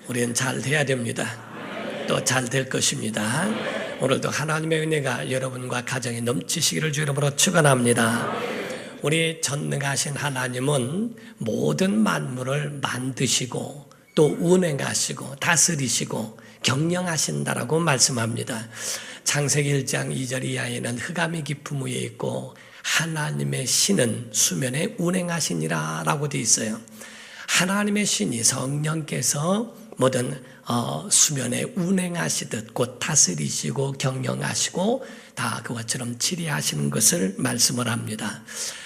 우리는 잘 돼야 됩니다. 또 잘 될 것입니다. 오늘도 하나님의 은혜가 여러분과 가정에 넘치시기를 주 이름으로 축원합니다. 우리 전능하신 하나님은 모든 만물을 만드시고 또 운행하시고 다스리시고 경영하신다라고 말씀합니다. 창세기 1장 2절 이하에는 흑암이 깊음 위에 있고 하나님의 신은 수면에 운행하시니라 라고 되어 있어요. 하나님의 신이 성령께서 모든 수면에 운행하시듯 곧 다스리시고 경영하시고 다 그것처럼 치리하시는 것을 말씀을 합니다.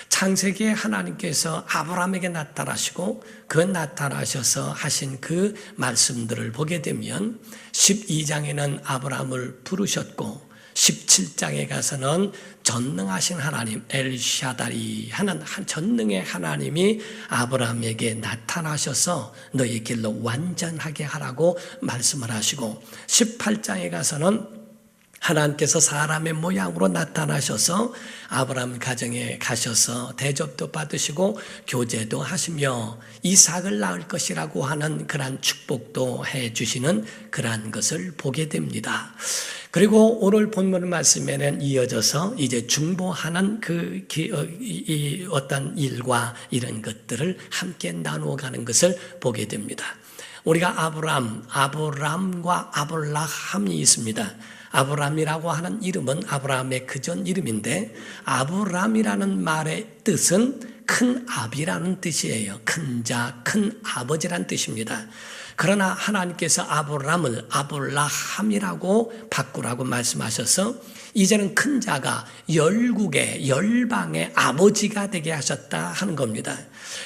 창세기에 하나님께서 아브라함에게 나타나시고 그 나타나셔서 하신 그 말씀들을 보게 되면 12장에는 아브라함을 부르셨고 17장에 가서는 전능하신 하나님 엘샤다리 하는 전능의 하나님이 아브라함에게 나타나셔서 너희 길로 완전하게 하라고 말씀을 하시고 18장에 가서는 하나님께서 사람의 모양으로 나타나셔서 아브라함 가정에 가셔서 대접도 받으시고 교제도 하시며 이삭을 낳을 것이라고 하는 그러한 축복도 해 주시는 그러한 것을 보게 됩니다. 그리고 오늘 본문 말씀에는 이어져서 이제 중보하는 어떤 일과 이런 것들을 함께 나누어가는 것을 보게 됩니다. 우리가 아브람과 아볼라함이 있습니다. 아브람이라고 하는 이름은 아브라함의 그전 이름인데 아브람이라는 말의 뜻은 큰 아비라는 뜻이에요. 큰 자, 큰 아버지라는 뜻입니다. 그러나 하나님께서 아브람을 아볼라함이라고 바꾸라고 말씀하셔서 이제는 큰 자가 열국의 열방의 아버지가 되게 하셨다 하는 겁니다.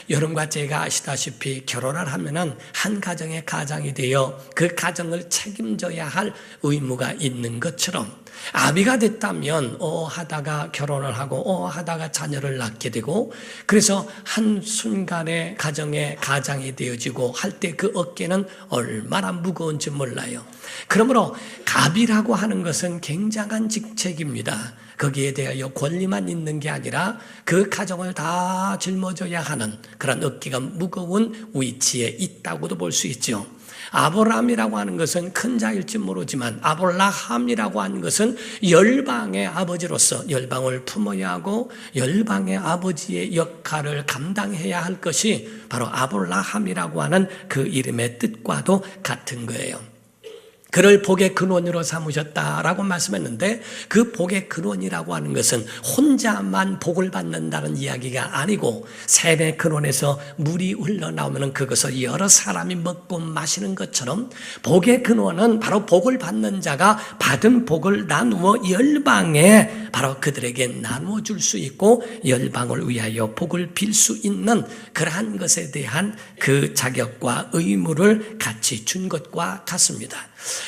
여러분과 제가 아시다시피 결혼을 하면은 한 가정의 가장이 되어 그 가정을 책임져야 할 의무가 있는 것처럼 아비가 됐다면 하다가 결혼을 하고 하다가 자녀를 낳게 되고 그래서 한순간에 가정의 가장이 되어지고 할 때 그 어깨는 얼마나 무거운지 몰라요. 그러므로 갑이라고 하는 것은 굉장한 직책입니다. 거기에 대하여 권리만 있는 게 아니라 그 가정을 다 짊어져야 하는 그런 어깨가 무거운 위치에 있다고도 볼 수 있죠. 아브람이라고 하는 것은 큰 자일지 모르지만 아볼라함이라고 하는 것은 열방의 아버지로서 열방을 품어야 하고 열방의 아버지의 역할을 감당해야 할 것이 바로 아볼라함이라고 하는 그 이름의 뜻과도 같은 거예요. 그를 복의 근원으로 삼으셨다라고 말씀했는데 그 복의 근원이라고 하는 것은 혼자만 복을 받는다는 이야기가 아니고 샘의 근원에서 물이 흘러나오면 그것을 여러 사람이 먹고 마시는 것처럼 복의 근원은 바로 복을 받는 자가 받은 복을 나누어 열방에 바로 그들에게 나누어 줄 수 있고 열방을 위하여 복을 빌 수 있는 그러한 것에 대한 그 자격과 의무를 같이 준 것과 같습니다.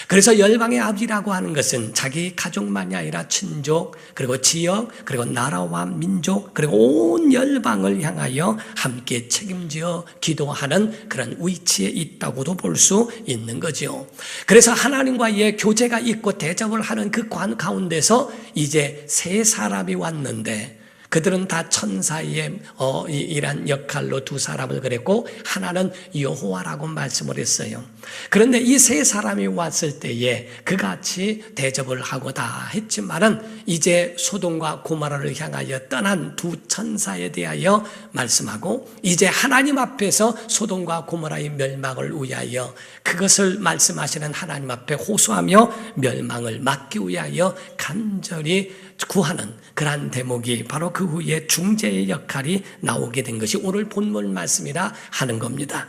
그래서 열방의 아버지라고 하는 것은 자기 가족만이 아니라 친족 그리고 지역 그리고 나라와 민족 그리고 온 열방을 향하여 함께 책임지어 기도하는 그런 위치에 있다고도 볼 수 있는 거죠. 그래서 하나님과의 교제가 있고 대접을 하는 그 관 가운데서 이제 세 사람이 왔는데 그들은 다 천사의 이란 역할로 두 사람을 그랬고 하나는 여호와라고 말씀을 했어요. 그런데 이 세 사람이 왔을 때에 그같이 대접을 하고 다 했지만은 이제 소돔과 고모라를 향하여 떠난 두 천사에 대하여 말씀하고 이제 하나님 앞에서 소돔과 고모라의 멸망을 위하여 그것을 말씀하시는 하나님 앞에 호소하며 멸망을 막기 위하여 간절히 구하는 그러한 대목이 바로 그 후에 중재의 역할이 나오게 된 것이 오늘 본문 말씀이라 하는 겁니다.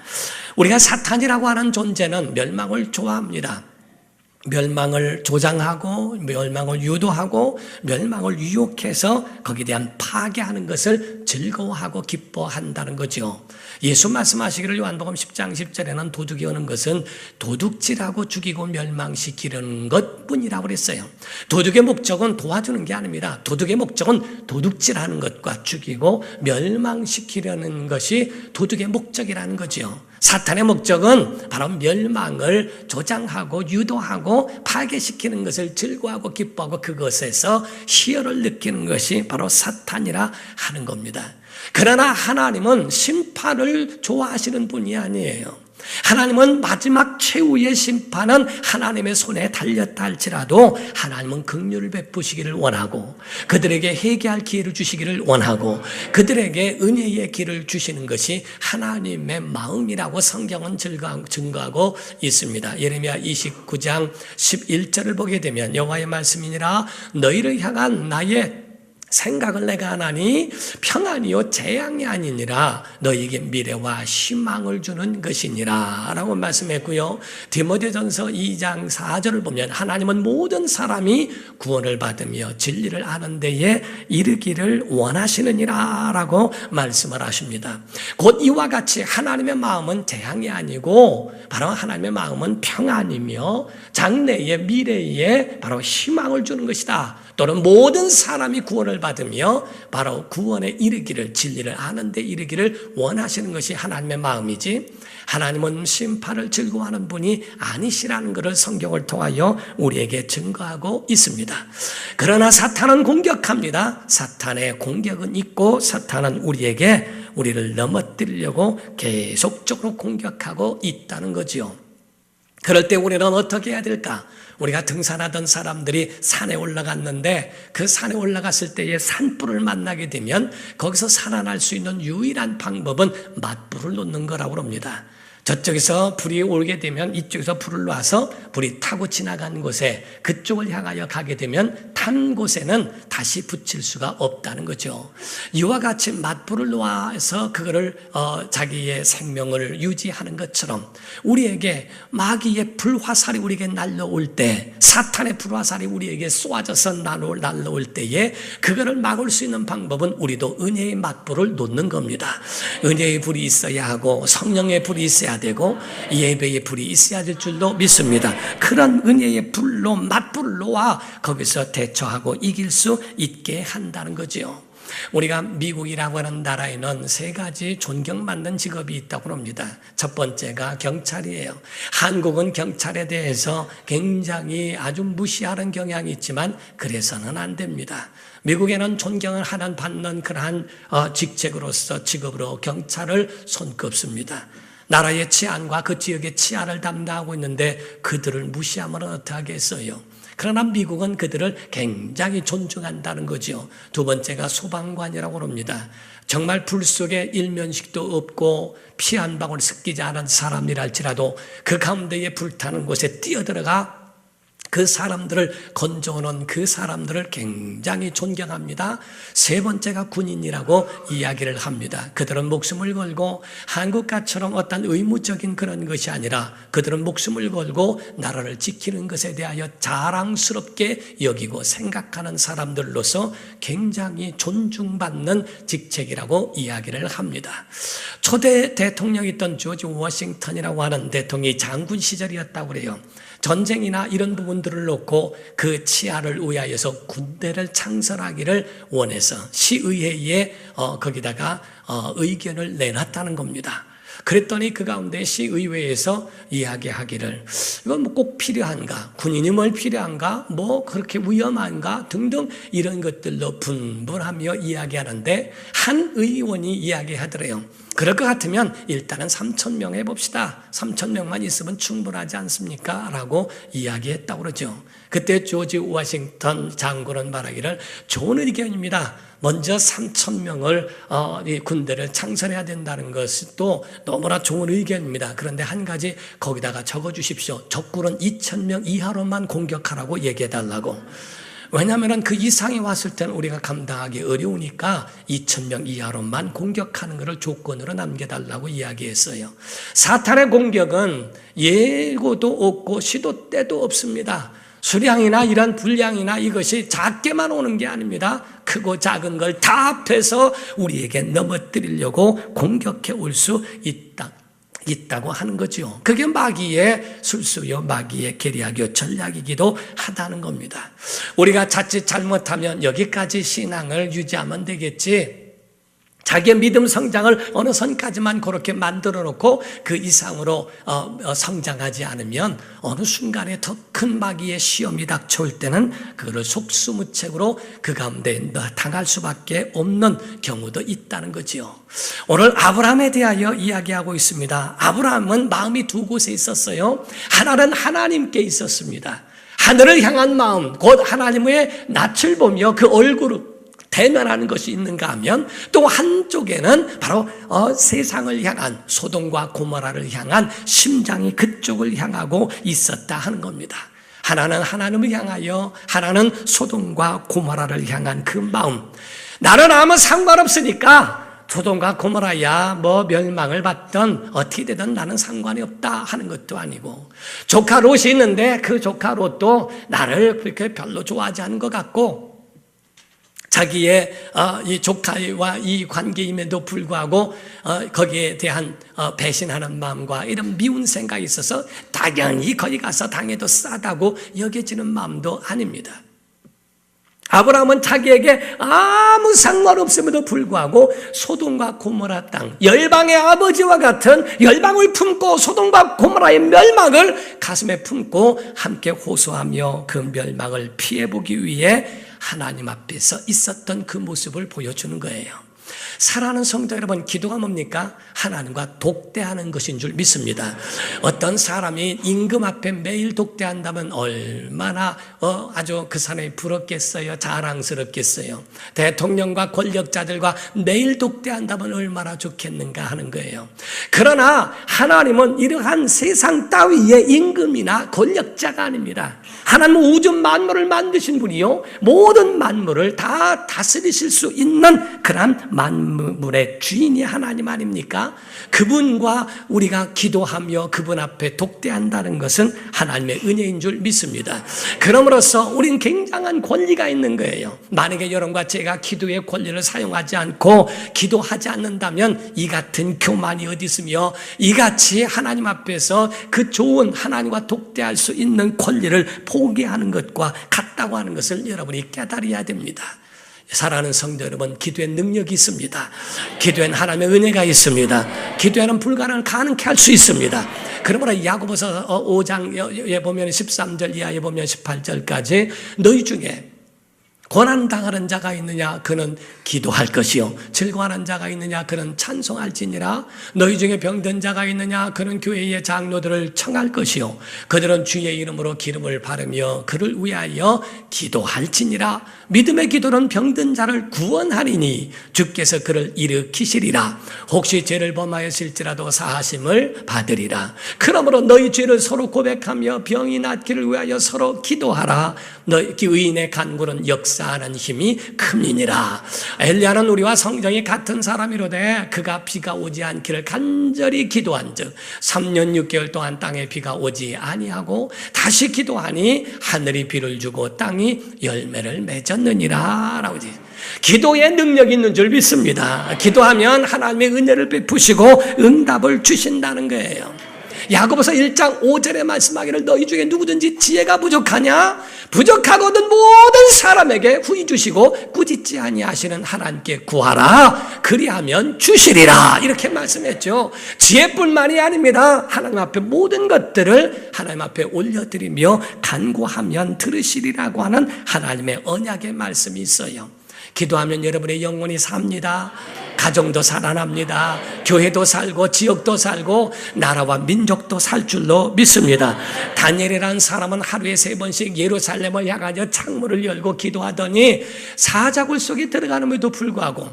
우리가 사탄이라고 하는 존재는 멸망을 좋아합니다. 멸망을 조장하고 멸망을 유도하고 멸망을 유혹해서 거기에 대한 파괴하는 것을 즐거워하고 기뻐한다는 거죠. 예수 말씀하시기를 요한복음 10장 10절에는 도둑이 오는 것은 도둑질하고 죽이고 멸망시키려는 것뿐이라고 그랬어요. 도둑의 목적은 도와주는 게 아닙니다. 도둑의 목적은 도둑질하는 것과 죽이고 멸망시키려는 것이 도둑의 목적이라는 거죠. 사탄의 목적은 바로 멸망을 조장하고 유도하고 파괴시키는 것을 즐거워하고 기뻐하고 그것에서 희열을 느끼는 것이 바로 사탄이라 하는 겁니다. 그러나 하나님은 심판을 좋아하시는 분이 아니에요. 하나님은 마지막 최후의 심판은 하나님의 손에 달렸다 할지라도 하나님은 긍휼을 베푸시기를 원하고 그들에게 회개할 기회를 주시기를 원하고 그들에게 은혜의 길을 주시는 것이 하나님의 마음이라고 성경은 증거하고 있습니다. 예레미야 29장 11절을 보게 되면 여호와의 말씀이니라 너희를 향한 나의 생각을 내가 하나니 평안이요 재앙이 아니니라 너희에게 미래와 희망을 주는 것이니라 라고 말씀했고요. 디모데전서 2장 4절을 보면 하나님은 모든 사람이 구원을 받으며 진리를 아는 데에 이르기를 원하시느니라 라고 말씀을 하십니다. 곧 이와 같이 하나님의 마음은 재앙이 아니고 바로 하나님의 마음은 평안이며 장래의 미래에 바로 희망을 주는 것이다. 또는 모든 사람이 구원을 받으며 바로 구원에 이르기를 진리를 아는 데 이르기를 원하시는 것이 하나님의 마음이지 하나님은 심판을 즐거워하는 분이 아니시라는 것을 성경을 통하여 우리에게 증거하고 있습니다. 그러나 사탄은 공격합니다. 사탄의 공격은 있고 사탄은 우리를 넘어뜨리려고 계속적으로 공격하고 있다는 거지요. 그럴 때 우리는 어떻게 해야 될까? 우리가 등산하던 사람들이 산에 올라갔는데 그 산에 올라갔을 때에 산불을 만나게 되면 거기서 살아날 수 있는 유일한 방법은 맞불을 놓는 거라고 합니다. 저쪽에서 불이 오게 되면 이쪽에서 불을 놔서 불이 타고 지나간 곳에 그쪽을 향하여 가게 되면 탄 곳에는 다시 붙일 수가 없다는 거죠. 이와 같이 맞불을 놓아서 그거를 자기의 생명을 유지하는 것처럼 우리에게 마귀의 불화살이 우리에게 날라올 때 사탄의 불화살이 우리에게 쏘아져서 날라올 때에 그거를 막을 수 있는 방법은 우리도 은혜의 맞불을 놓는 겁니다. 은혜의 불이 있어야 하고 성령의 불이 있어야 되고 예배의 불이 있어야 될 줄로 믿습니다. 그런 은혜의 불로 맞불을 놓아 거기서 대처하고 이길 수 있게 한다는 거죠. 우리가 미국이라고 하는 나라에는 세 가지 존경받는 직업이 있다고 합니다. 첫 번째가 경찰이에요. 한국은 경찰에 대해서 굉장히 아주 무시하는 경향이 있지만 그래서는 안 됩니다. 미국에는 존경을 받는 그러한 직책으로서 직업으로 경찰을 손꼽습니다. 나라의 치안과 그 지역의 치안을 담당하고 있는데 그들을 무시하면 어떻게 하겠어요? 그러나 미국은 그들을 굉장히 존중한다는 거죠. 두 번째가 소방관이라고 합니다. 정말 불 속에 일면식도 없고 피 한 방울 섞이지 않은 사람이랄지라도 그 가운데에 불타는 곳에 뛰어들어가 그 사람들을 건져오는 그 사람들을 굉장히 존경합니다. 세 번째가 군인이라고 이야기를 합니다. 그들은 목숨을 걸고 한국과처럼 어떤 의무적인 그런 것이 아니라 그들은 목숨을 걸고 나라를 지키는 것에 대하여 자랑스럽게 여기고 생각하는 사람들로서 굉장히 존중받는 직책이라고 이야기를 합니다. 초대 대통령이었던 조지 워싱턴이라고 하는 대통령이 장군 시절이었다고 그래요. 전쟁이나 이런 부분들을 놓고 그 치아를 위하여서 군대를 창설하기를 원해서 시의회에 거기다가 의견을 내놨다는 겁니다. 그랬더니 그 가운데 시의회에서 이야기하기를 이건 뭐 꼭 필요한가? 군인이 뭘 필요한가? 뭐 그렇게 위험한가? 등등 이런 것들로 분분하며 이야기하는데 한 의원이 이야기하더래요. 그럴 것 같으면 일단은 3,000명 해봅시다. 3,000명만 있으면 충분하지 않습니까? 라고 이야기했다고 그러죠. 그때 조지 워싱턴 장군은 말하기를 좋은 의견입니다. 먼저 3,000명을 이 군대를 창설해야 된다는 것도 너무나 좋은 의견입니다. 그런데 한 가지 거기다가 적어주십시오. 적군은 2,000명 이하로만 공격하라고 얘기해달라고. 왜냐하면 그 이상이 왔을 때는 우리가 감당하기 어려우니까 2,000명 이하로만 공격하는 것을 조건으로 남겨달라고 이야기했어요. 사탄의 공격은 예고도 없고 시도 때도 없습니다. 수량이나 이런 분량이나 이것이 작게만 오는 게 아닙니다. 크고 작은 걸 다 합해서 우리에게 넘어뜨리려고 공격해 올 수 있다고 하는 거죠. 그게 마귀의 술수요, 마귀의 계략이요, 전략이기도 하다는 겁니다. 우리가 자칫 잘못하면 여기까지 신앙을 유지하면 되겠지. 자기의 믿음 성장을 어느 선까지만 그렇게 만들어 놓고 그 이상으로 성장하지 않으면 어느 순간에 더 큰 마귀의 시험이 닥쳐올 때는 그를 속수무책으로 그 가운데 당할 수밖에 없는 경우도 있다는 거지요. 오늘 아브라함에 대하여 이야기하고 있습니다. 아브라함은 마음이 두 곳에 있었어요. 하나는 하나님께 있었습니다. 하늘을 향한 마음, 곧 하나님의 낯을 보며 그 얼굴을 대면하는 것이 있는가 하면 또 한쪽에는 바로 세상을 향한 소돔과 고모라를 향한 심장이 그쪽을 향하고 있었다 하는 겁니다. 하나는 하나님을 향하여, 하나는 소돔과 고모라를 향한 그 마음. 나는 아무 상관없으니까 소돔과 고모라야 멸망을 받든 어떻게 되든 나는 상관이 없다 하는 것도 아니고, 조카 롯이 있는데 그 조카 롯도 나를 그렇게 별로 좋아하지 않은 것 같고, 자기의 이 조카와 이 관계임에도 불구하고 거기에 대한 배신하는 마음과 이런 미운 생각이 있어서 당연히 거기 가서 당해도 싸다고 여겨지는 마음도 아닙니다. 아브라함은 자기에게 아무 상관없음에도 불구하고 소돔과 고모라 땅, 열방의 아버지와 같은 열방을 품고 소돔과 고모라의 멸망을 가슴에 품고 함께 호소하며 그 멸망을 피해보기 위해 하나님 앞에서 있었던 그 모습을 보여주는 거예요. 사랑하는 성도 여러분, 기도가 뭡니까? 하나님과 독대하는 것인 줄 믿습니다. 어떤 사람이 임금 앞에 매일 독대한다면 얼마나 아주 그 사람이 부럽겠어요? 자랑스럽겠어요? 대통령과 권력자들과 매일 독대한다면 얼마나 좋겠는가 하는 거예요. 그러나 하나님은 이러한 세상 따위의 임금이나 권력자가 아닙니다. 하나님은 우주 만물을 만드신 분이요, 모든 만물을 다 다스리실 수 있는 그런 만물의 주인이 하나님 아닙니까? 그분과 우리가 기도하며 그분 앞에 독대한다는 것은 하나님의 은혜인 줄 믿습니다. 그럼으로써 우리는 굉장한 권리가 있는 거예요. 만약에 여러분과 제가 기도의 권리를 사용하지 않고 기도하지 않는다면 이 같은 교만이 어디 있으며 이같이 하나님 앞에서 그 좋은 하나님과 독대할 수 있는 권리를 포기하는 것과 같다고 하는 것을 여러분이 깨달아야 됩니다. 사랑하는 성도 여러분, 기도에 능력이 있습니다. 기도에는 하나님의 은혜가 있습니다. 기도에는 불가능을 가능케 할 수 있습니다. 그러므로 야고보서 5장에 보면 13절 이하에 보면 18절까지 너희 중에 고난당하는 자가 있느냐 그는 기도할 것이요, 즐거워하는 자가 있느냐 그는 찬송할지니라. 너희 중에 병든 자가 있느냐 그는 교회의 장로들을 청할 것이요, 그들은 주의 이름으로 기름을 바르며 그를 위하여 기도할지니라. 믿음의 기도는 병든 자를 구원하리니 주께서 그를 일으키시리라. 혹시 죄를 범하였을지라도 사하심을 받으리라. 그러므로 너희 죄를 서로 고백하며 병이 낫기를 위하여 서로 기도하라. 너희 의인의 간구는 역사하는 힘이 큼이니라. 엘리야는 우리와 성정이 같은 사람이로되 그가 비가 오지 않기를 간절히 기도한즉 3년 6개월 동안 땅에 비가 오지 아니하고 다시 기도하니 하늘이 비를 주고 땅이 열매를 맺었느니라 라고 하지. 기도에 능력이 있는 줄 믿습니다. 기도하면 하나님의 은혜를 베푸시고 응답을 주신다는 거예요. 야고보서 1장 5절에 말씀하기를 너희 중에 누구든지 지혜가 부족하냐? 부족하거든 모든 사람에게 후히 주시고 꾸짖지 아니하시는 하나님께 구하라. 그리하면 주시리라. 이렇게 말씀했죠. 지혜뿐만이 아닙니다. 하나님 앞에 모든 것들을 하나님 앞에 올려드리며 간구하면 들으시리라고 하는 하나님의 언약의 말씀이 있어요. 기도하면 여러분의 영혼이 삽니다. 가정도 살아납니다. 교회도 살고 지역도 살고 나라와 민족도 살 줄로 믿습니다. 다니엘이라는 사람은 하루에 3번씩 예루살렘을 향하여 창문을 열고 기도하더니 사자굴 속에 들어가는데도 불구하고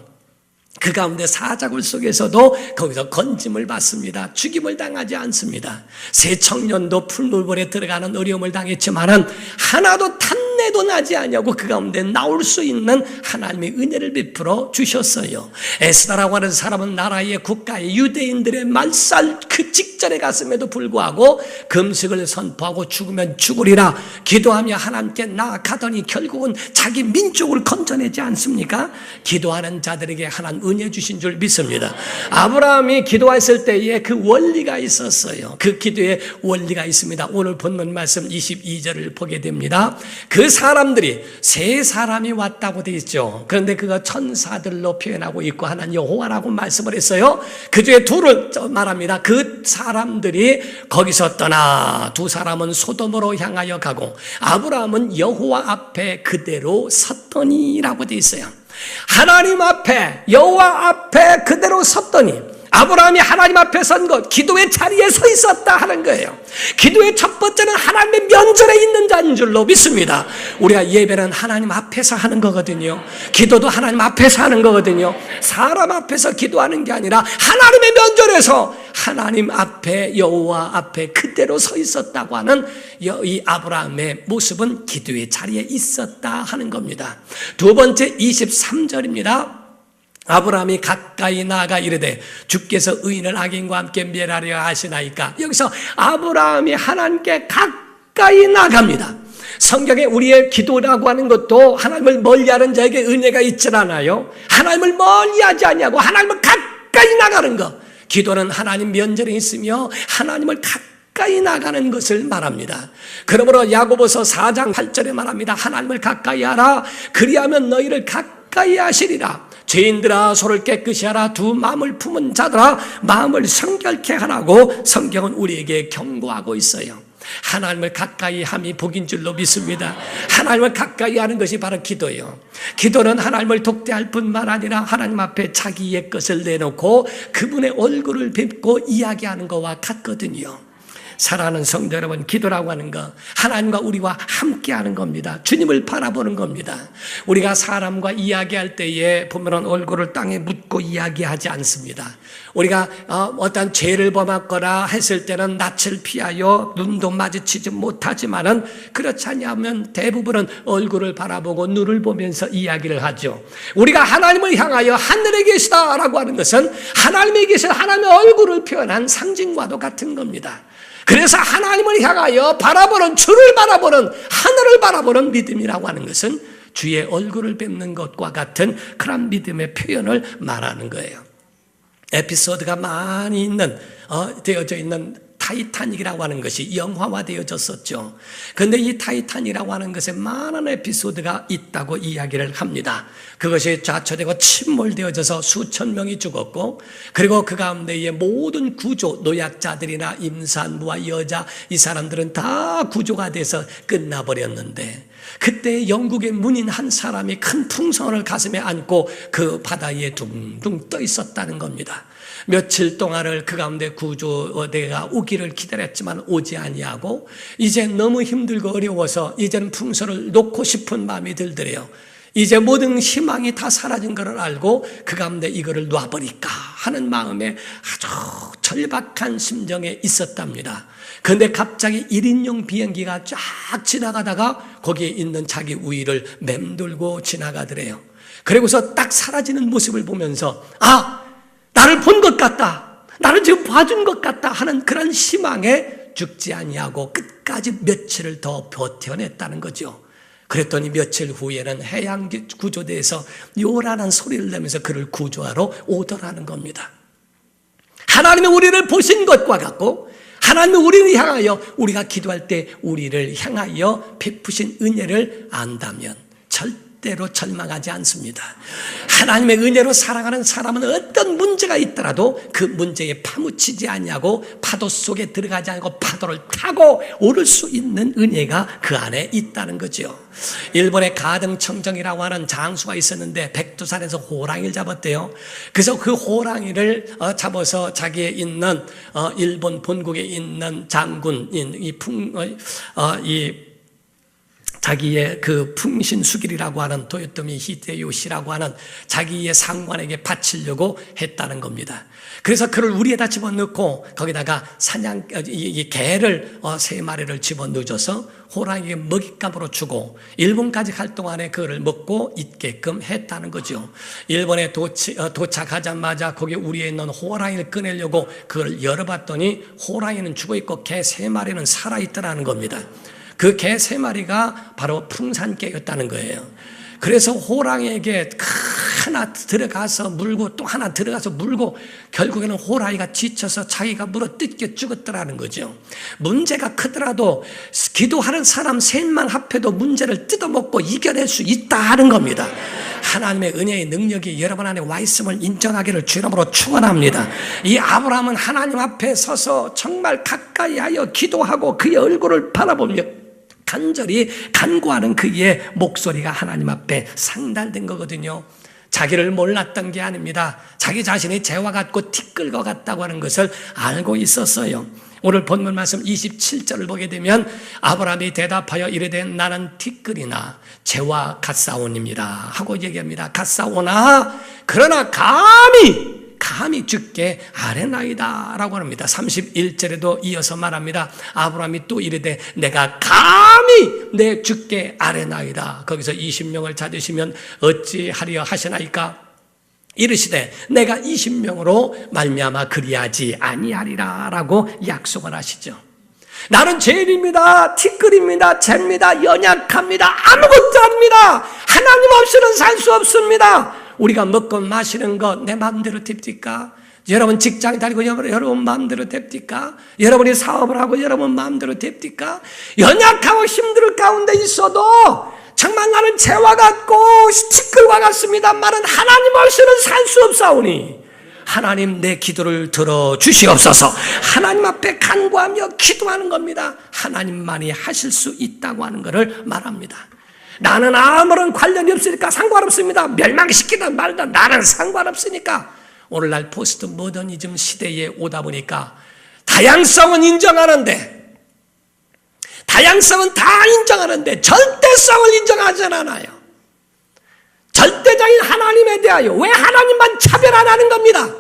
그 가운데 사자굴 속에서도 거기서 건짐을 받습니다. 죽임을 당하지 않습니다. 새 청년도 풀물불에 들어가는 어려움을 당했지만은 하나도 탄내도 나지 아니하고 그 가운데 나올 수 있는 하나님의 은혜를 베풀어 주셨어요. 에스더라고 하는 사람은 나라의 국가의 유대인들의 말살 그 직전에 갔음에도 불구하고 금식을 선포하고 죽으면 죽으리라 기도하며 하나님께 나아가더니 결국은 자기 민족을 건져내지 않습니까? 기도하는 자들에게 하나님 은혜 주신 줄 믿습니다. 아브라함이 기도했을 때에 그 원리가 있었어요. 그 기도에 원리가 있습니다. 오늘 본문 말씀 22절을 보게 됩니다. 그 사람들이 세 사람이 왔다고 되어 있죠. 그런데 그가 천사들로 표현하고 있고 하나님 여호와라고 말씀을 했어요. 그 중에 둘을 말합니다. 그 사람들이 거기서 떠나 두 사람은 소돔으로 향하여 가고 아브라함은 여호와 앞에 그대로 섰더니라고 되어 있어요. 하나님 앞에 여호와 앞에 그대로 섰더니 아브라함이 하나님 앞에 선 것, 기도의 자리에 서 있었다 하는 거예요. 기도의 첫 번째는 하나님의 면전에 있는 자인 줄로 믿습니다. 우리가 예배는 하나님 앞에서 하는 거거든요. 기도도 하나님 앞에서 하는 거거든요. 사람 앞에서 기도하는 게 아니라 하나님의 면전에서 하나님 앞에 여호와 앞에 그대로 서 있었다고 하는 이 아브라함의 모습은 기도의 자리에 있었다 하는 겁니다. 두 번째 23절입니다. 아브라함이 가까이 나아가 이르되 주께서 의인을 악인과 함께 멸하려 하시나이까. 여기서 아브라함이 하나님께 가까이 나갑니다. 성경에 우리의 기도라고 하는 것도 하나님을 멀리하는 자에게 은혜가 있질 않아요. 하나님을 멀리하지 않냐고 하나님을 가까이 나가는 것. 기도는 하나님 면전에 있으며 하나님을 가까이 나가는 것을 말합니다. 그러므로 야고보서 4장 8절에 말합니다. 하나님을 가까이 하라. 그리하면 너희를 가까이 하시리라. 죄인들아 소를 깨끗이 하라. 두 마음을 품은 자들아 마음을 성결케 하라고 성경은 우리에게 경고하고 있어요. 하나님을 가까이 함이 복인 줄로 믿습니다. 하나님을 가까이 하는 것이 바로 기도예요. 기도는 하나님을 독대할 뿐만 아니라 하나님 앞에 자기의 것을 내놓고 그분의 얼굴을 뵙고 이야기하는 것과 같거든요. 사랑하는 성도 여러분, 기도라고 하는 것, 하나님과 우리와 함께하는 겁니다. 주님을 바라보는 겁니다. 우리가 사람과 이야기할 때에 보면 얼굴을 땅에 묻고 이야기하지 않습니다. 우리가 어떤 죄를 범했거나 했을 때는 낯을 피하여 눈도 마주치지 못하지만은 그렇지 않으면 대부분은 얼굴을 바라보고 눈을 보면서 이야기를 하죠. 우리가 하나님을 향하여 하늘에 계시다라고 하는 것은 하나님에 계신 하나님의 얼굴을 표현한 상징과도 같은 겁니다. 그래서 하나님을 향하여 바라보는, 주를 바라보는, 하늘을 바라보는 믿음이라고 하는 것은 주의 얼굴을 뵙는 것과 같은 그런 믿음의 표현을 말하는 거예요. 에피소드가 많이 되어져 있는 타이타닉이라고 하는 것이 영화화되어졌었죠. 그런데 이 타이타닉이라고 하는 것에 많은 에피소드가 있다고 이야기를 합니다. 그것이 좌초되고 침몰되어져서 수천 명이 죽었고, 그리고 그 가운데의 모든 구조, 노약자들이나 임산부와 여자, 이 사람들은 다 구조가 돼서 끝나버렸는데, 그때 영국의 문인 한 사람이 큰 풍선을 가슴에 안고 그 바다에 둥둥 떠 있었다는 겁니다. 며칠 동안을 그 가운데 구조대가 오기를 기다렸지만 오지 아니하고 이제 너무 힘들고 어려워서 이제는 풍선을 놓고 싶은 마음이 들더래요. 이제 모든 희망이 다 사라진 것을 알고 그 가운데 이거를 놔버릴까 하는 마음에 아주 절박한 심정에 있었답니다. 그런데 갑자기 1인용 비행기가 쫙 지나가다가 거기에 있는 자기 우위를 맴돌고 지나가더래요. 그리고서 딱 사라지는 모습을 보면서 나를 본 것 같다, 나를 지금 봐준 것 같다 하는 그런 희망에 죽지 아니하고 끝까지 며칠을 더 버텨냈다는 거죠. 그랬더니 며칠 후에는 해양 구조대에서 요란한 소리를 내면서 그를 구조하러 오더라는 겁니다. 하나님이 우리를 보신 것과 같고 하나님이 우리를 향하여 우리가 기도할 때 우리를 향하여 베푸신 은혜를 안다면 절대로 절망하지 않습니다. 하나님의 은혜로 살아가는 사람은 어떤 문제가 있더라도 그 문제에 파묻히지 않냐고 파도 속에 들어가지 않고 파도를 타고 오를 수 있는 은혜가 그 안에 있다는 거죠. 일본의 가등청정이라고 하는 장수가 있었는데 백두산에서 호랑이를 잡았대요. 그래서 그 호랑이를 잡아서 자기에 있는 일본 본국에 있는 장군인 자기의 그 풍신수길이라고 하는 도요토미 히데요시라고 하는 자기의 상관에게 바치려고 했다는 겁니다. 그래서 그를 우리에다 집어넣고 거기다가 이 개를 3마리를 집어넣어줘서 호랑이에게 먹잇감으로 주고 일본까지 갈 동안에 그를 먹고 있게끔 했다는 거죠. 일본에 도착하자마자 거기 우리에 있는 호랑이를 꺼내려고 그걸 열어봤더니 호랑이는 죽어있고 개 3마리는 살아있더라는 겁니다. 그 개 3마리가 바로 풍산개였다는 거예요. 그래서 호랑이에게 하나 들어가서 물고 또 하나 들어가서 물고 결국에는 호랑이가 지쳐서 자기가 물어 뜯겨 죽었더라는 거죠. 문제가 크더라도 기도하는 사람 셋만 합해도 문제를 뜯어먹고 이겨낼 수 있다 하는 겁니다. 하나님의 은혜의 능력이 여러분 안에 와 있음을 인정하기를 주 이름으로 축원합니다. 이 아브라함은 하나님 앞에 서서 정말 가까이 하여 기도하고 그의 얼굴을 바라보며 간절히 간구하는 그의 목소리가 하나님 앞에 상달된 거거든요. 자기를 몰랐던 게 아닙니다. 자기 자신이 재와 같고 티끌과 같다고 하는 것을 알고 있었어요. 오늘 본문 말씀 27절을 보게 되면 아브라함이 대답하여 이르되 나는 티끌이나 재와 같사오니이다 하고 얘기합니다. 같사오나 그러나 감히 주께 아뢰나이다 라고 합니다. 31절에도 이어서 말합니다. 아브라함이 또 이르되 내가 감히 내 주께 아뢰나이다. 거기서 20명을 찾으시면 어찌하리여 하시나이까? 이르시되 내가 20명으로 말미암아 그리하지 아니하리라 라고 약속을 하시죠. 나는 죄인입니다. 티끌입니다. 죄입니다. 연약합니다. 아무것도 아닙니다. 하나님 없이는 살 수 없습니다. 우리가 먹고 마시는 것 내 마음대로 됩니까? 여러분 직장 다니고 여러분 마음대로 됩니까? 여러분이 사업을 하고 여러분 마음대로 됩니까? 연약하고 힘들 가운데 있어도 정말 나는 재와 같고 티끌과 같습니다. 말은 하나님 없이는 살 수 없사오니 하나님 내 기도를 들어주시옵소서. 하나님 앞에 간구하며 기도하는 겁니다. 하나님만이 하실 수 있다고 하는 것을 말합니다. 나는 아무런 관련이 없으니까 상관없습니다. 멸망시키든 말든 나는 상관없으니까. 오늘날 포스트 모더니즘 시대에 오다 보니까 다양성은 인정하는데 절대성을 인정하지 않아요. 절대적인 하나님에 대하여 왜 하나님만 차별 안 하는 겁니다.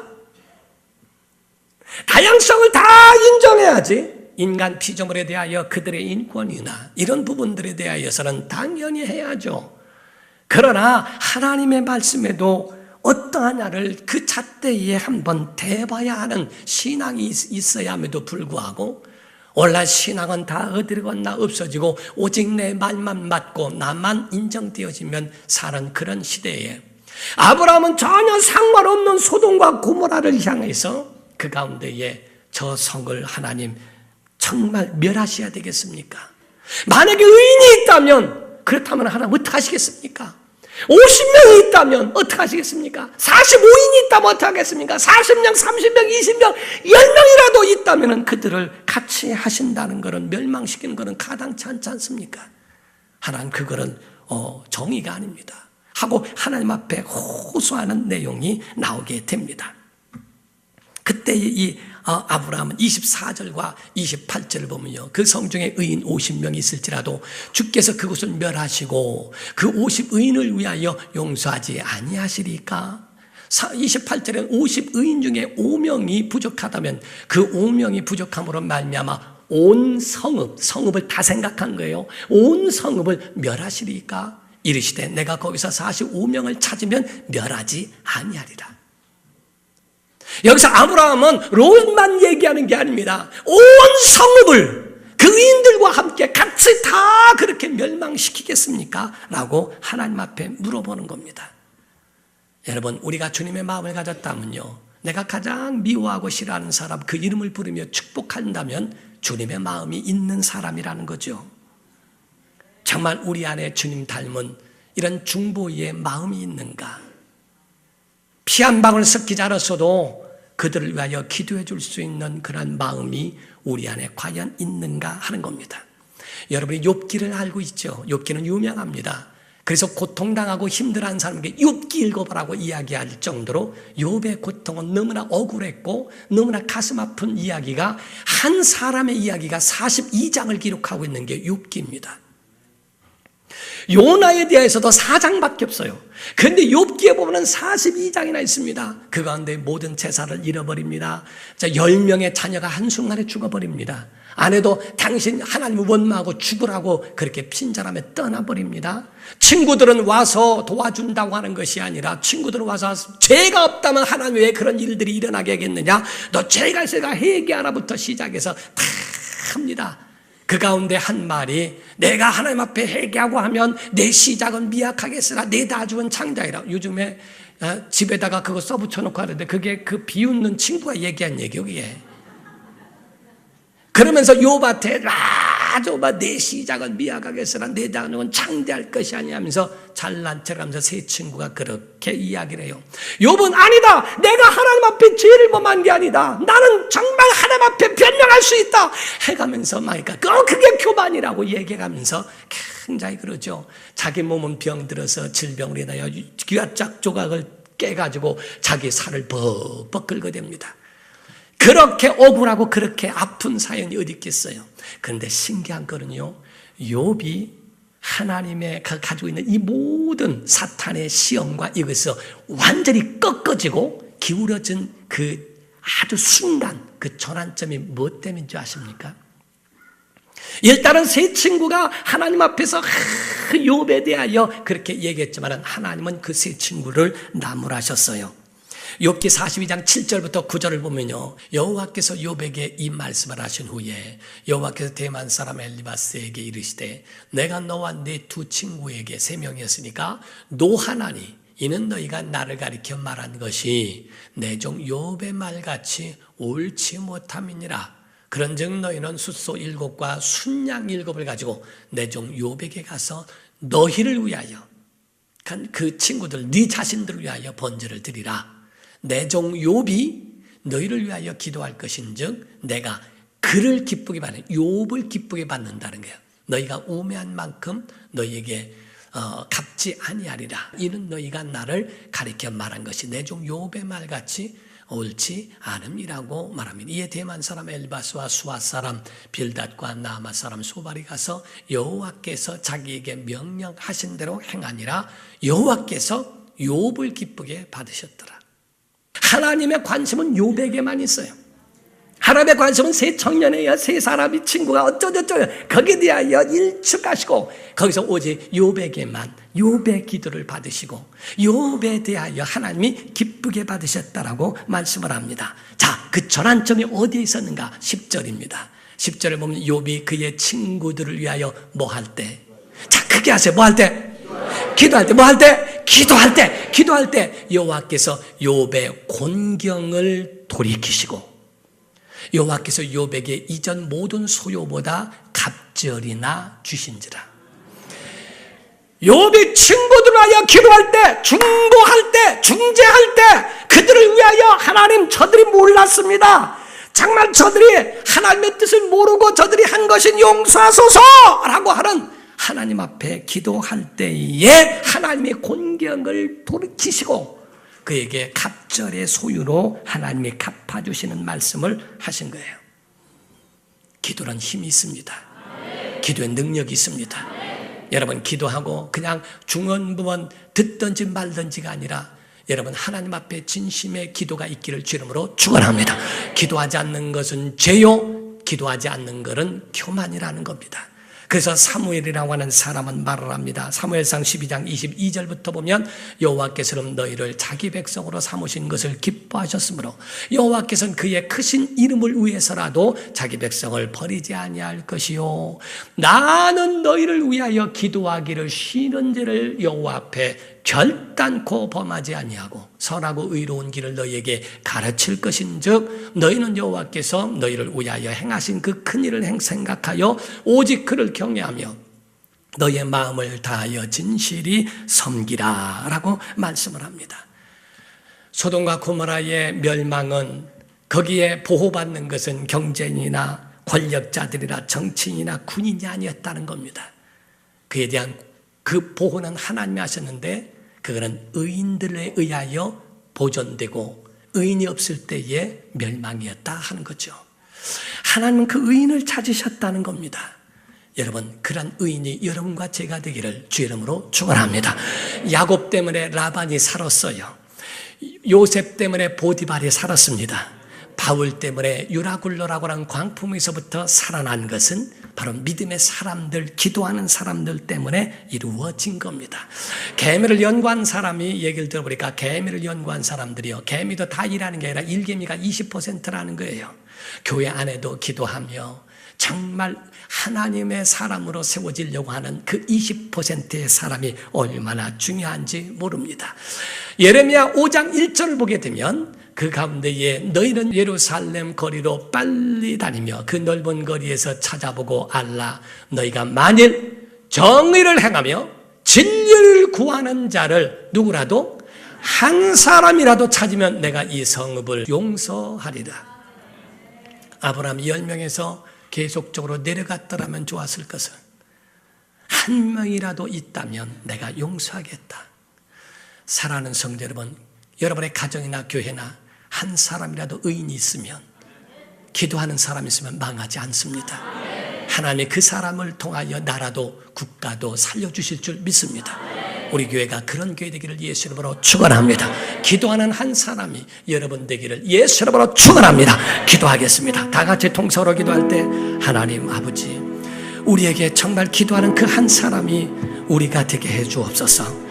다양성을 다 인정해야지. 인간 피조물에 대하여 그들의 인권이나 이런 부분들에 대하여서는 당연히 해야죠. 그러나 하나님의 말씀에도 어떠하냐를 그 잣대에 한번 대봐야 하는 신앙이 있어야 함에도 불구하고 오늘날 신앙은 다 어디로 갔나 없어지고 오직 내 말만 맞고 나만 인정되어지면 사는 그런 시대에 아브라함은 전혀 상관없는 소돔과 고모라를 향해서 그 가운데에 저 성을 하나님 정말 멸하셔야 되겠습니까? 만약에 의인이 있다면 그렇다면 하나님 어떻게 하시겠습니까? 50명이 있다면 어떻게 하시겠습니까? 45인이 있다면 어떻게 하겠습니까? 40명, 30명, 20명, 10명이라도 있다면 그들을 같이 하신다는 것은 멸망시키는 것은 가당치 않지 않습니까? 하나님 그거는 정의가 아닙니다. 하고 하나님 앞에 호소하는 내용이 나오게 됩니다. 그때 이 아브라함은 24절과 28절을 보면요. 그 성중에 의인 50명이 있을지라도 주께서 그곳을 멸하시고 그 50의인을 위하여 용서하지 아니하시리까? 28절에는 50의인 중에 5명이 부족하다면 그 5명이 부족함으로 말미암아 온 성읍을 다 생각한 거예요. 온 성읍을 멸하시리까? 이르시되 내가 거기서 45명을 찾으면 멸하지 아니하리라. 여기서 아브라함은 롯만 얘기하는 게 아닙니다. 온 성읍을 그 의인들과 함께 같이 다 그렇게 멸망시키겠습니까? 라고 하나님 앞에 물어보는 겁니다. 여러분 우리가 주님의 마음을 가졌다면요, 내가 가장 미워하고 싫어하는 사람 그 이름을 부르며 축복한다면 주님의 마음이 있는 사람이라는 거죠. 정말 우리 안에 주님 닮은 이런 중보의 마음이 있는가? 피 한 방울 섞이지 않았어도 그들을 위하여 기도해 줄 수 있는 그런 마음이 우리 안에 과연 있는가 하는 겁니다. 여러분이 욥기를 알고 있죠. 욥기는 유명합니다. 그래서 고통당하고 힘들어하는 사람에게 욥기 읽어보라고 이야기할 정도로 욥의 고통은 너무나 억울했고 너무나 가슴 아픈 이야기가, 한 사람의 이야기가 42장을 기록하고 있는 게 욥기입니다. 요나에 대해서도 4장밖에 없어요. 그런데 욥기에 보면 42장이나 있습니다. 그 가운데 모든 재산을 잃어버립니다. 10명의 자녀가 한순간에 죽어버립니다. 아내도 당신 하나님을 원망하고 죽으라고 그렇게 친절하며 떠나버립니다. 친구들은 와서 도와준다고 하는 것이 아니라, 친구들은 와서 죄가 없다면 하나님 왜 그런 일들이 일어나게 하겠느냐, 너 죄가 있으니까 회개하라부터 시작해서 다 합니다. 그 가운데 한 말이, 내가 하나님 앞에 회개하고 하면 내 시작은 미약하겠으나 내 나중은 창자이라. 요즘에 집에다가 그거 써붙여놓고 하는데 그게 그 비웃는 친구가 얘기한 얘기요, 그게. 그러면서 욥한테 아주 내 시작은 미약하겠으나 내 장정은 창대할 것이 아니야 하면서 잘난 척하면서 세 친구가 그렇게 이야기를 해요. 욥은 아니다, 내가 하나님 앞에 죄를 범한 게 아니다, 나는 정말 하나님 앞에 변명할 수 있다 해가면서 그러니까 그게 교만이라고 얘기해가면서 굉장히 그러죠. 자기 몸은 병들어서 질병으로 인하여 귀화짝 조각을 깨가지고 자기 살을 벅벅 긁어댑니다. 그렇게 억울하고 그렇게 아픈 사연이 어디 있겠어요. 그런데 신기한 거는요, 욥이 하나님의 가지고 있는 이 모든 사탄의 시험과 이것에서 완전히 꺾어지고 기울어진 그 아주 순간 그 전환점이 무엇 때문인 줄 아십니까? 일단은 세 친구가 하나님 앞에서 욥에 대하여 그렇게 얘기했지만 하나님은 그 세 친구를 나무라셨어요. 욥기 42장 7절부터 9절을 보면요, 여호와께서 욥에게 이 말씀을 하신 후에 여호와께서 대만 사람 엘리바스에게 이르시되 내가 너와 네 두 친구에게 세 명이었으니까 노하나니 이는 너희가 나를 가리켜 말한 것이 내 종 욥의 말같이 옳지 못함이니라. 그런즉 너희는 숫소 7과 순양 7을 가지고 내 종 욥에게 가서 너희를 위하여, 그 친구들 네 자신들을 위하여 번제를 드리라. 내 종 욥이 너희를 위하여 기도할 것인즉 내가 그를 기쁘게 받는, 욥을 기쁘게 받는다는 거예요. 너희가 우매한 만큼 너희에게 갚지 아니하리라. 이는 너희가 나를 가리켜 말한 것이 내 종 욥의 말같이 옳지 않음이라고 말합니다. 이에 대만 사람 엘바스와 수아 사람 빌닷과 나아마 사람 소발이 가서 여호와께서 자기에게 명령하신 대로 행하니라. 여호와께서 욥을 기쁘게 받으셨더라. 하나님의 관심은 욥에게만 있어요. 하나님의 관심은 세 청년의 세 사람이 친구가 어쩌저쩌 거기에 대하여 일축하시고 거기서 오직 욥의 기도를 받으시고 욥에 대하여 하나님이 기쁘게 받으셨다라고 말씀을 합니다. 자, 그 전환점이 어디에 있었는가? 10절입니다. 10절에 보면 욥이 그의 친구들을 위하여 뭐 할 때? 자, 크게 하세요. 뭐 할 때? 기도할 때. 뭐 할 때? 기도할 때 여호와께서 욥의 곤경을 돌이키시고 여호와께서 욥에게 이전 모든 소요보다 갑절이나 주신지라. 욥이 친구들을 위하여 기도할 때, 중보할 때, 중재할 때 그들을 위하여 하나님 저들이 몰랐습니다. 정말 저들이 하나님의 뜻을 모르고 저들이 한 것은 용서하소서라고 하는 하나님 앞에 기도할 때에 하나님의 곤경을 돌이키시고 그에게 갑절의 소유로 하나님이 갚아주시는 말씀을 하신 거예요. 기도는 힘이 있습니다. 기도에 능력이 있습니다. 여러분, 기도하고 그냥 중언부언 듣든지 말든지가 아니라 여러분, 하나님 앞에 진심의 기도가 있기를 주 이름으로 축원합니다. 기도하지 않는 것은 죄요, 기도하지 않는 것은 교만이라는 겁니다. 그래서 사무엘이라고 하는 사람은 말을 합니다. 사무엘상 12장 22절부터 보면 여호와께서는 너희를 자기 백성으로 삼으신 것을 기뻐하셨으므로 여호와께서는 그의 크신 이름을 위해서라도 자기 백성을 버리지 아니할 것이요 나는 너희를 위하여 기도하기를 쉬는 죄를 여호와 앞에 결단코 범하지 아니하고 선하고 의로운 길을 너희에게 가르칠 것인즉 너희는 여호와께서 너희를 위하여 행하신 그 큰 일을 생각하여 오직 그를 경외하며 너희의 마음을 다하여 진실이 섬기라 라고 말씀을 합니다. 소돔과 고모라의 멸망은 거기에 보호받는 것은 경제인이나 권력자들이나 정치인이나 군인이 아니었다는 겁니다. 그에 대한 그 보호는 하나님이 하셨는데 그거는 의인들에 의하여 보존되고 의인이 없을 때의 멸망이었다 하는 거죠. 하나님은 그 의인을 찾으셨다는 겁니다. 여러분, 그런 의인이 여러분과 제가 되기를 주 이름으로 축원합니다. 야곱 때문에 라반이 살았어요. 요셉 때문에 보디발이 살았습니다. 바울 때문에 유라굴로라고 하는 광풍에서부터 살아난 것은 바로 믿음의 사람들, 기도하는 사람들 때문에 이루어진 겁니다. 개미를 연구한 사람이 얘기를 들어보니까 개미를 연구한 사람들이요, 개미도 다 일하는 게 아니라 일개미가 20%라는 거예요. 교회 안에도 기도하며 정말 하나님의 사람으로 세워지려고 하는 그 20%의 사람이 얼마나 중요한지 모릅니다. 예레미야 5장 1절을 보게 되면 그 가운데에 너희는 예루살렘 거리로 빨리 다니며 그 넓은 거리에서 찾아보고 알라. 너희가 만일 정의를 행하며 진리를 구하는 자를 누구라도 한 사람이라도 찾으면 내가 이 성읍을 용서하리라. 아브라함이 10명에서 계속적으로 내려갔더라면 좋았을 것은 한 명이라도 있다면 내가 용서하겠다. 사랑하는 성도 여러분, 여러분의 가정이나 교회나 한 사람이라도 의인이 있으면, 기도하는 사람이 있으면 망하지 않습니다. 하나님이 그 사람을 통하여 나라도 국가도 살려주실 줄 믿습니다. 우리 교회가 그런 교회 되기를 예수 이름으로 축원합니다. 기도하는 한 사람이 여러분 되기를 예수 이름으로 축원합니다. 기도하겠습니다. 다 같이 통성으로 기도할 때, 하나님 아버지, 우리에게 정말 기도하는 그 한 사람이 우리가 되게 해 주옵소서.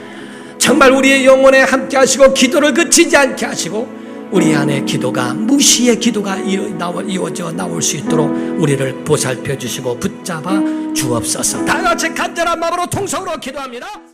정말 우리의 영혼에 함께 하시고 기도를 그치지 않게 하시고 우리 안에 기도가, 무시의 기도가 이루어져 나올 수 있도록 우리를 보살펴 주시고 붙잡아 주옵소서. 다 같이 간절한 마음으로 통성으로 기도합니다.